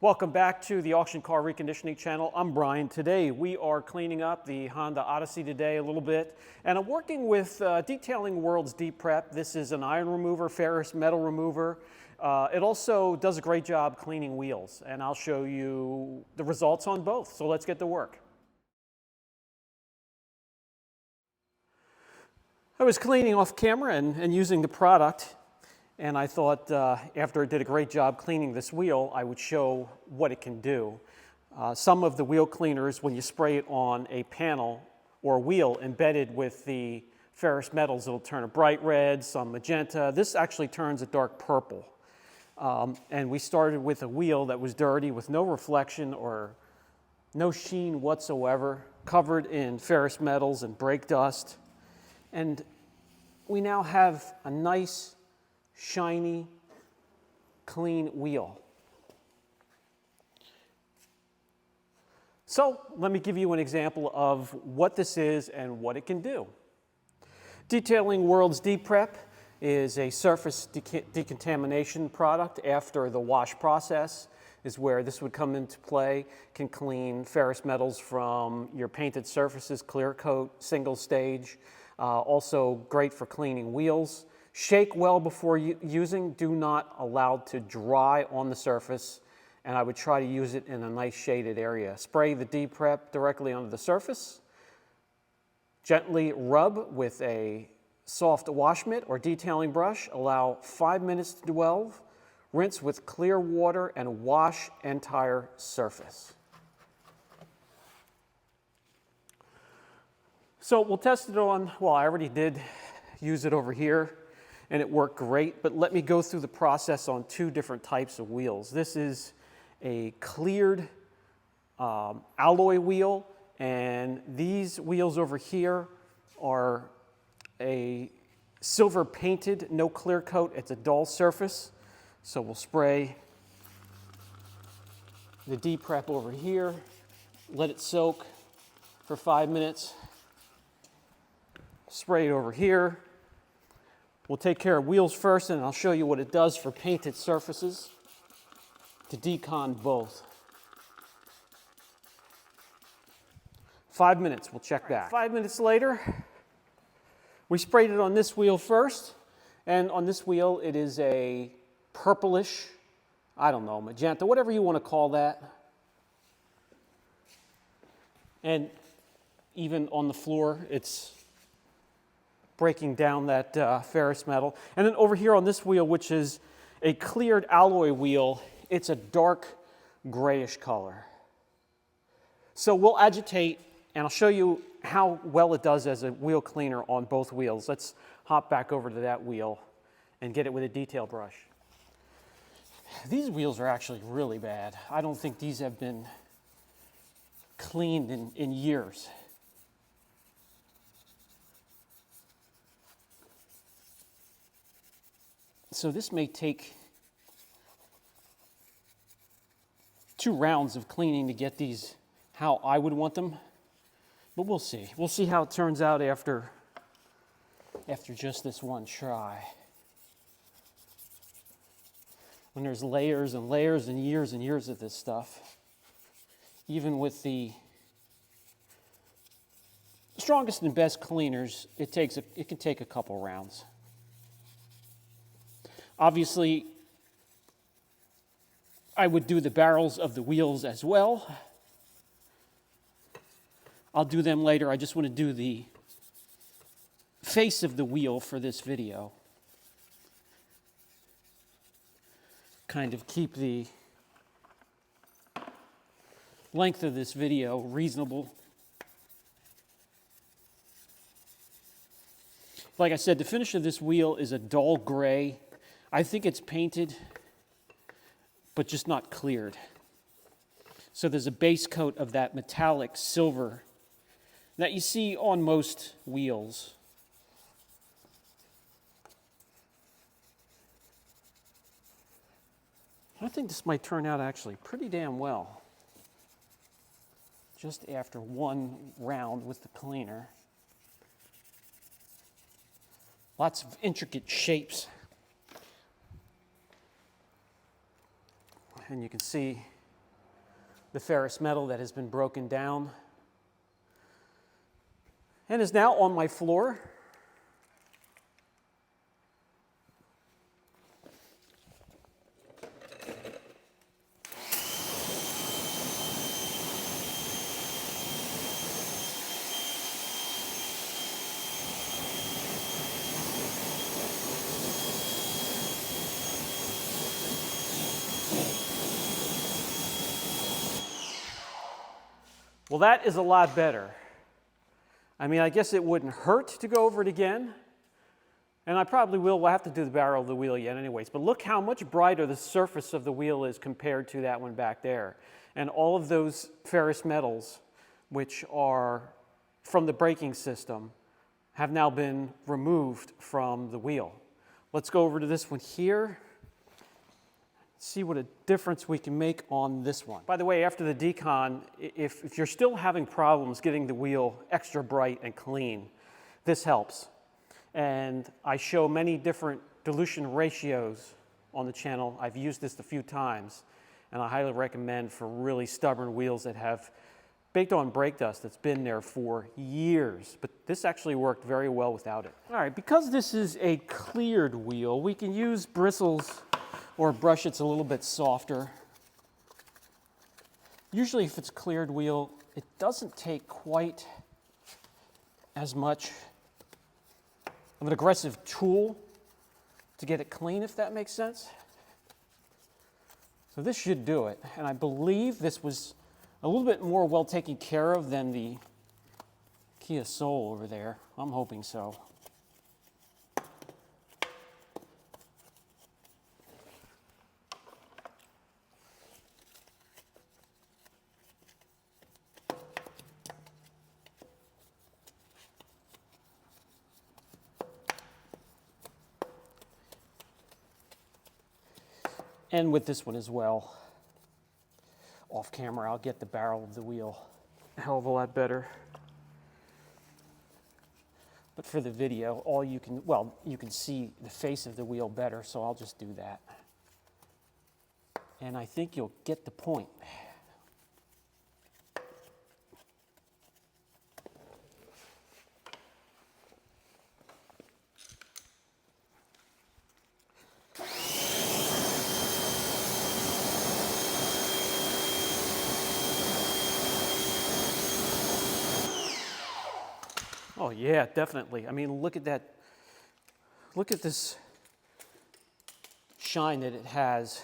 Welcome back to the Auction Car Reconditioning channel. I'm Brian. Today we are cleaning up the Honda Odyssey today a little bit, and I'm working with Detailing World's Deep Prep. This is an iron remover, ferrous metal remover. It also does a great job cleaning wheels, and I'll show you the results on both. So let's get to work. I was cleaning off camera and using the product, and I thought after it did a great job cleaning this wheel, I would show what it can do. Some of the wheel cleaners, when you spray it on a panel or a wheel embedded with the ferrous metals, it'll turn a bright red, some magenta. This actually turns a dark purple. And we started with a wheel that was dirty with no reflection or no sheen whatsoever, covered in ferrous metals and brake dust. And we now have a nice, shiny, clean wheel. So let me give you an example of what this is and what it can do. Detailing World's Deep Prep is a surface decontamination product after the wash process is where this would come into play. Can clean ferrous metals from your painted surfaces, clear coat, single stage. Also great for cleaning wheels. Shake well before using. Do not allow to dry on the surface, and I would try to use it in a nice shaded area. Spray the Deep Prep directly onto the surface. Gently rub with a soft wash mitt or detailing brush. Allow 5 minutes to dwell. Rinse with clear water and wash entire surface. So we'll test it on, well, I already did use it over here and it worked great, but let me go through the process on two different types of wheels. This is a cleared alloy wheel, and these wheels over here are a silver painted, no clear coat. It's a dull surface. So we'll spray the Deep Prep over here, let it soak for 5 minutes. Spray it over here. We'll take care of wheels first, and I'll show you what it does for painted surfaces to decon both. 5 minutes, we'll check back. 5 minutes later, we sprayed it on this wheel first, and on this wheel it is a purplish, I don't know, magenta, whatever you want to call that. And even on the floor, it's breaking down that ferrous metal. And then over here on this wheel, which is a cleared alloy wheel, it's a dark grayish color. So we'll agitate, and I'll show you how well it does as a wheel cleaner on both wheels. Let's hop back over to that wheel and get it with a detail brush. These wheels are actually really bad. I don't think these have been cleaned in years. So this may take 2 rounds of cleaning to get these how I would want them, but we'll see. We'll see how it turns out after just this one try. When there's layers and layers and years of this stuff, even with the strongest and best cleaners, it can take a couple rounds. Obviously, I would do the barrels of the wheels as well. I'll do them later. I just want to do the face of the wheel for this video. Kind of keep the length of this video reasonable. Like I said, the finish of this wheel is a dull gray. I think it's painted, but just not cleared. So there's a base coat of that metallic silver that you see on most wheels. I think this might turn out actually pretty damn well. Just after one round with the cleaner. Lots of intricate shapes. And you can see the ferrous metal that has been broken down and is now on my floor. Well, that is a lot better. I mean, I guess it wouldn't hurt to go over it again, and I probably will. We'll have to do the barrel of the wheel yet anyways, but look how much brighter the surface of the wheel is compared to that one back there. And all of those ferrous metals, which are from the braking system, have now been removed from the wheel. Let's go over to this one here. See what a difference we can make on this one. By the way, after the decon, if you're still having problems getting the wheel extra bright and clean, this helps. And I show many different dilution ratios on the channel. I've used this a few times, and I highly recommend for really stubborn wheels that have baked on brake dust that's been there for years. But this actually worked very well without it. All right, because this is a cleared wheel, we can use bristles or a brush that's a little bit softer. Usually if it's a cleared wheel, it doesn't take quite as much of an aggressive tool to get it clean, if that makes sense. So this should do it. And I believe this was a little bit more well taken care of than the Kia Soul over there. I'm hoping so. And with this one as well, off camera, I'll get the barrel of the wheel a hell of a lot better. But for the video, you can see the face of the wheel better, so I'll just do that. And I think you'll get the point. Oh yeah, definitely. I mean, look at that. Look at this shine that it has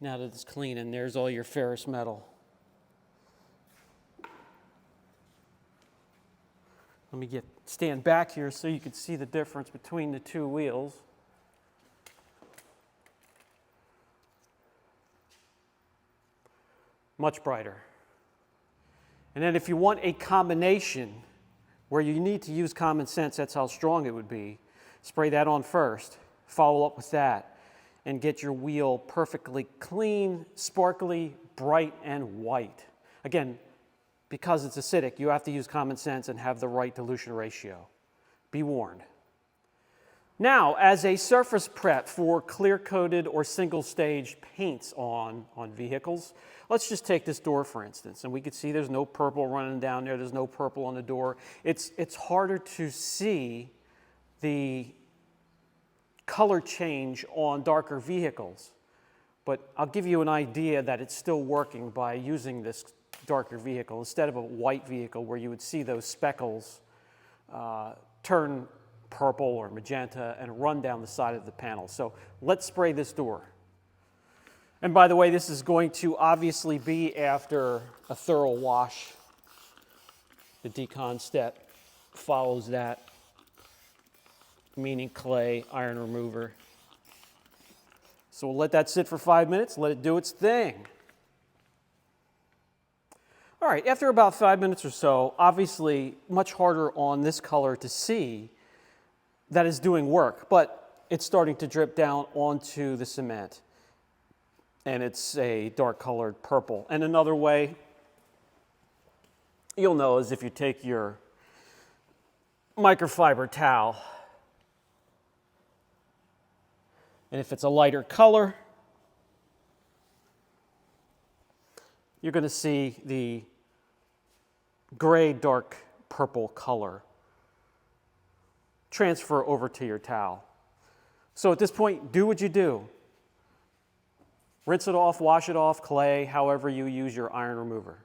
now that it's clean, and there's all your ferrous metal. Let me stand back here so you can see the difference between the two wheels. Much brighter. And then if you want a combination where you need to use common sense, that's how strong it would be. Spray that on first, follow up with that, and get your wheel perfectly clean, sparkly, bright, and white. Again, because it's acidic, you have to use common sense and have the right dilution ratio. Be warned. Now, as a surface prep for clear-coated or single-stage paints on vehicles, let's just take this door, for instance, and we can see there's no purple running down there. There's no purple on the door. It's harder to see the color change on darker vehicles, but I'll give you an idea that it's still working by using this darker vehicle instead of a white vehicle where you would see those speckles turn purple or magenta and run down the side of the panel. So let's spray this door. And by the way, this is going to obviously be after a thorough wash. The decon step follows that, meaning clay, iron remover. So we'll let that sit for 5 minutes, let it do its thing. All right, after about 5 minutes or so, obviously much harder on this color to see that is doing work, but it's starting to drip down onto the cement. And it's a dark colored purple. And another way you'll know is if you take your microfiber towel, and if it's a lighter color, you're going to see the gray, dark purple color transfer over to your towel. So at this point, do what you do. Rinse it off, wash it off, clay, however you use your iron remover.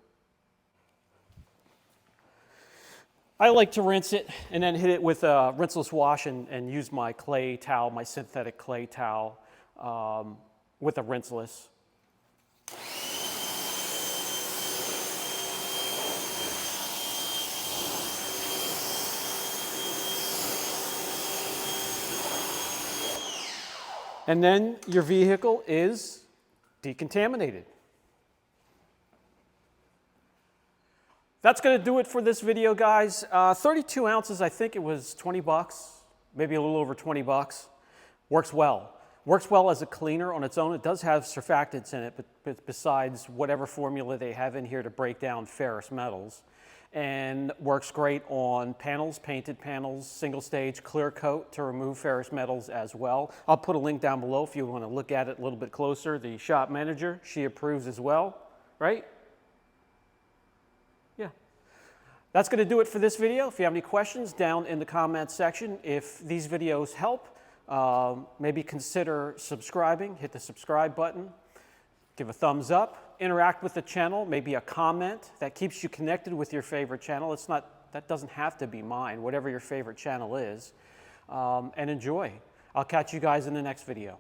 I like to rinse it and then hit it with a rinseless wash and use my clay towel, my synthetic clay towel with a rinseless. And then your vehicle is decontaminated. That's going to do it for this video, guys. 32 ounces, I think it was 20 bucks, maybe a little over 20 bucks. Works well. Works well as a cleaner on its own. It does have surfactants in it, but besides whatever formula they have in here to break down ferrous metals. And works great on panels, painted panels, single stage clear coat to remove ferrous metals as well. I'll put a link down below if you want to look at it a little bit closer. The shop manager, she approves as well, right? Yeah. That's going to do it for this video. If you have any questions, down in the comments section. If these videos help, maybe consider subscribing. Hit the subscribe button. Give a thumbs up. Interact with the channel. Maybe a comment that keeps you connected with your favorite channel. That doesn't have to be mine, whatever your favorite channel is. And enjoy. I'll catch you guys in the next video.